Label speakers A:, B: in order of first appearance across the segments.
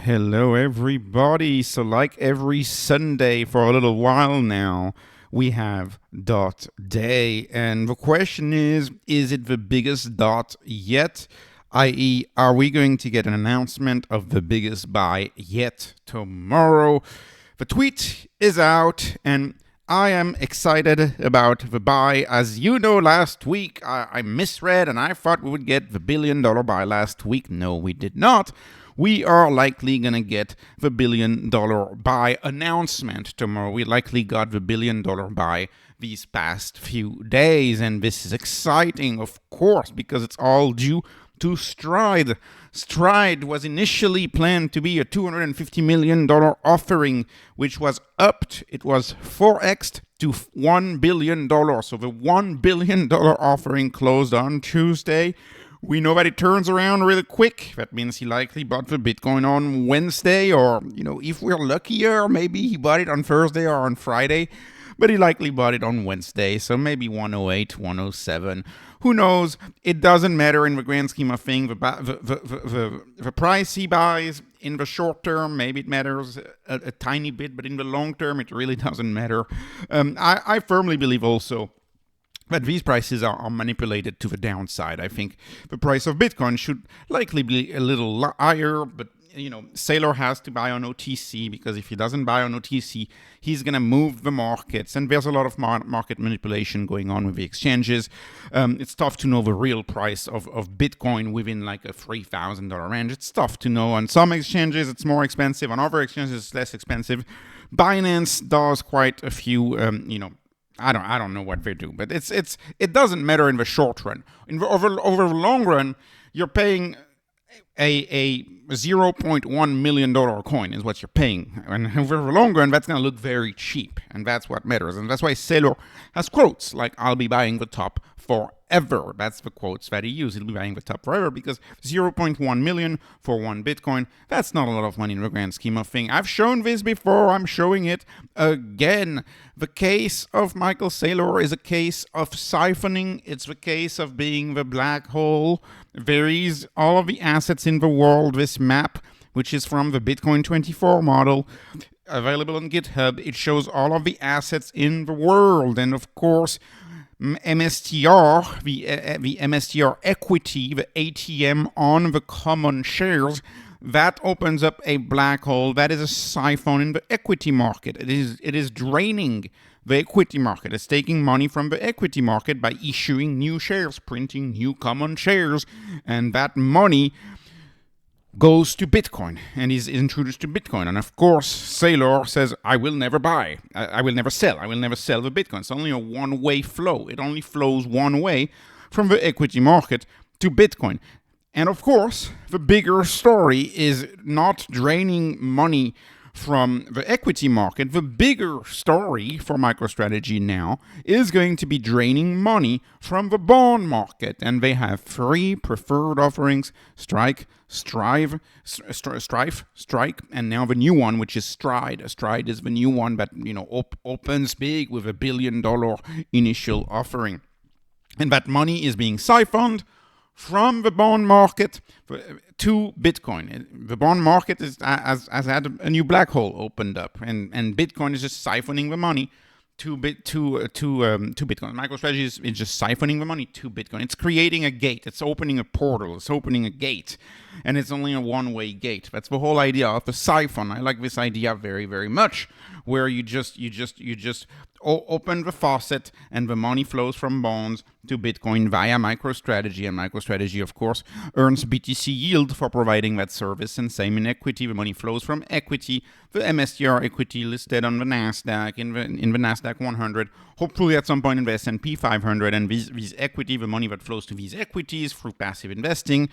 A: Hello, everybody. So, like every Sunday for a little while now, we have dot day. And the question is it the biggest dot yet? I.e., are we going to get an announcement of the biggest buy yet tomorrow? The tweet is out, and I am excited about the buy. As you know, last week I misread and I thought we would get the $1 billion buy last week. No, we did not. We are likely going to get the $1 billion buy announcement tomorrow. We likely got the $1 billion buy these past few days, and this is exciting, of course, because it's all due to Stride. Stride was initially planned to be a $250 million offering, which was upped. It was 4x'd to $1 billion. So the $1 billion offering closed on Tuesday. We know that it turns around really quick. That means he likely bought the Bitcoin on Wednesday, or, if we're luckier, maybe he bought it on Thursday or on Friday. But he likely bought it on Wednesday, so maybe 108, 107. Who knows? It doesn't matter in the grand scheme of things. The price he buys in the short term, maybe it matters a tiny bit, but in the long term, it really doesn't matter. I firmly believe also that these prices are manipulated to the downside. I think the price of Bitcoin should likely be a little higher, but Saylor has to buy on OTC, because if he doesn't buy on OTC, he's going to move the markets. And there's a lot of market manipulation going on with the exchanges. It's tough to know the real price of Bitcoin within like a $3,000 range. It's tough to know. On some exchanges, it's more expensive. On other exchanges, it's less expensive. Binance does quite a few, I don't know what they do, but it doesn't matter in the short run. Over the long run, you're paying a $0.1 million coin is what you're paying. And over the long run, that's going to look very cheap. And that's what matters. And that's why Saylor has quotes like, "I'll be buying the top forever." That's the quotes that he used. He'll be buying the top forever, because 0.1 million for one Bitcoin, that's not a lot of money in the grand scheme of things. I've shown this before. I'm showing it again. The case of Michael Saylor is a case of siphoning. It's the case of being the black hole. There is all of the assets in the world. This map, which is from the Bitcoin 24 model, available on GitHub. It shows all of the assets in the world. And of course, MSTR, the MSTR equity, the ATM on the common shares, that opens up a black hole. That is a siphon in the equity market. It is draining the equity market. It's taking money from the equity market by issuing new shares, printing new common shares, and that money goes to Bitcoin and is introduced to Bitcoin. And of course, Saylor says, "I will never buy. I will never sell. I will never sell the Bitcoin." It's only a one-way flow. It only flows one way from the equity market to Bitcoin. And of course, the bigger story is not draining money from the equity market. The bigger story for MicroStrategy now is going to be draining money from the bond market. And they have three preferred offerings: Strike, Strive, Strike, and now the new one, which is Stride. Stride is the new one that opens big with $1 billion initial offering. And that money is being siphoned from the bond market to Bitcoin. The bond market has had a new black hole opened up, and Bitcoin is just siphoning the money to Bitcoin. MicroStrategy is just siphoning the money to Bitcoin. It's creating a gate. It's opening a portal. It's opening a gate, and it's only a one-way gate. That's the whole idea of the siphon. I like this idea very, very much, where you just open the faucet and the money flows from bonds to Bitcoin via MicroStrategy. And MicroStrategy, of course, earns BTC yield for providing that service. And same in equity. The money flows from equity, the MSTR equity listed on the NASDAQ, in the NASDAQ 100, hopefully at some point in the S&P 500. And these equity, the money that flows to these equities through passive investing,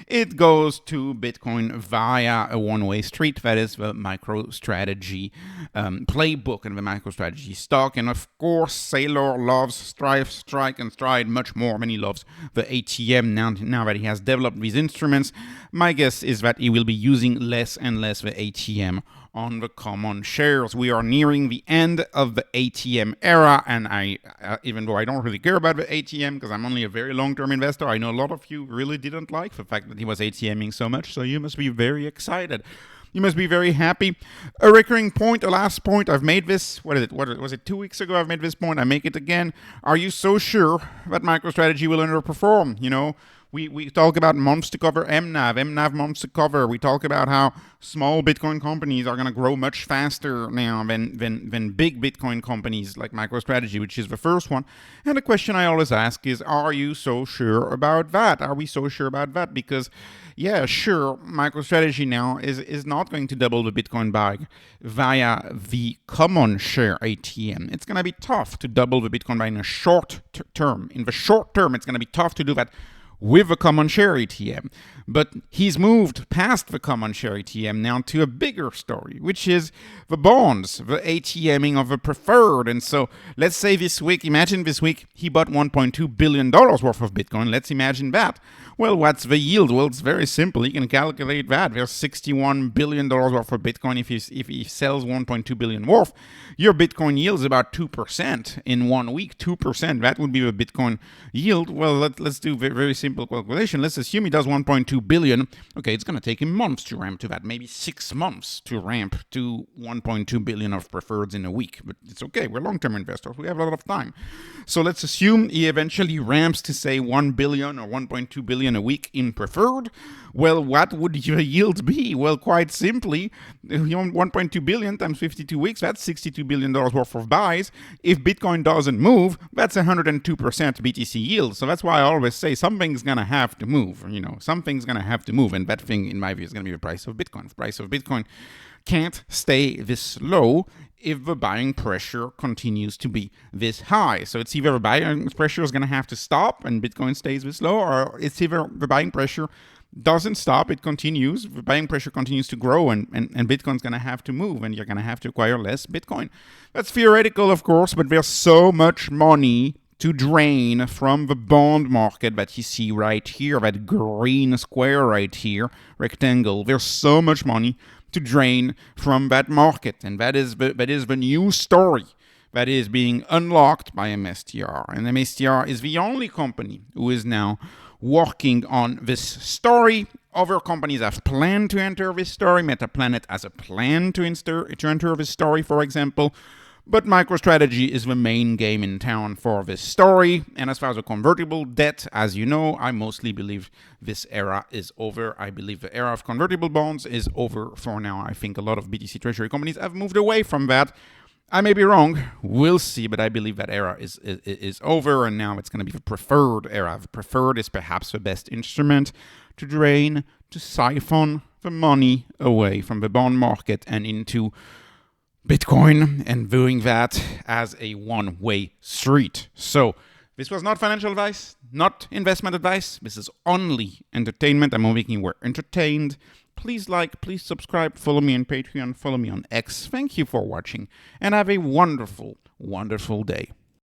A: it goes to Bitcoin via a one-way street. That is the MicroStrategy playbook and the MicroStrategy stock. And of course, Saylor loves Strike and Stride much more than he loves the ATM now that he has developed these instruments. My guess is that he will be using less and less the ATM on the common shares. We are nearing the end of the ATM era, and even though I don't really care about the ATM because I'm only a very long-term investor, I know a lot of you really didn't like the fact that he was ATMing so much, so you must be very excited. You must be very happy. A recurring point, a last point, I've made this, what was it, 2 weeks ago I've made this point, I make it again. Are you so sure that MicroStrategy will underperform? You know, we talk about months to cover MNAV months to cover. We talk about how small Bitcoin companies are going to grow much faster now than big Bitcoin companies like MicroStrategy, which is the first one. And the question I always ask is, are you so sure about that? Are we so sure about that? Because, yeah, sure, MicroStrategy now is not going to double the Bitcoin bag via the common share ATM. It's going to be tough to double the Bitcoin bag in a short term. In the short term, it's going to be tough to do that with a common share ATM. But he's moved past the common share ATM now to a bigger story, which is the bonds, the ATMing of the preferred. And so let's say this week, imagine this week, he bought $1.2 billion worth of Bitcoin. Let's imagine that. Well, what's the yield? Well, it's very simple. You can calculate that. There's $61 billion worth of Bitcoin. If he sells $1.2 billion worth, your Bitcoin yield is about 2% in 1 week. 2%. That would be the Bitcoin yield. Well, let's do very, very simple calculation. Let's assume he does 1.2 billion. Okay, it's going to take him months to ramp to that. Maybe 6 months to ramp to 1.2 billion of preferreds in a week. But it's okay. We're long-term investors. We have a lot of time. So let's assume he eventually ramps to, say, 1 billion or 1.2 billion a week in preferred. Well, what would your yield be? Well, quite simply, 1.2 billion times 52 weeks, that's $62 billion worth of buys. If Bitcoin doesn't move, that's 102% BTC yield. So that's why I always say something's going to have to move. You know, something's going to have to move. And that thing, in my view, is going to be the price of Bitcoin. The price of Bitcoin can't stay this low if the buying pressure continues to be this high. So it's either the buying pressure is going to have to stop and Bitcoin stays this low, or it's either the buying pressure doesn't stop, it continues, the buying pressure continues to grow, and Bitcoin's going to have to move, and you're going to have to acquire less Bitcoin. That's theoretical, of course, but there's so much money to drain from the bond market that you see right here, that green square right here, rectangle. There's so much money to drain from that market, and that is the new story that is being unlocked by MSTR. And MSTR is the only company who is now working on this story. Other companies have planned to enter this story. MetaPlanet has a plan to enter this story, for example. But MicroStrategy is the main game in town for this story. And as far as the convertible debt, as you know, I mostly believe this era is over. I believe the era of convertible bonds is over for now. I think a lot of BTC treasury companies have moved away from that. I may be wrong. We'll see, but I believe that era is over, and now it's going to be the preferred era. The preferred is perhaps the best instrument to drain, to siphon the money away from the bond market and into Bitcoin, and doing that as a one-way street. So this was not financial advice, not investment advice. This is only entertainment. I'm hoping you were entertained. Please like, please subscribe, follow me on Patreon, follow me on X. Thank you for watching, and have a wonderful, wonderful day.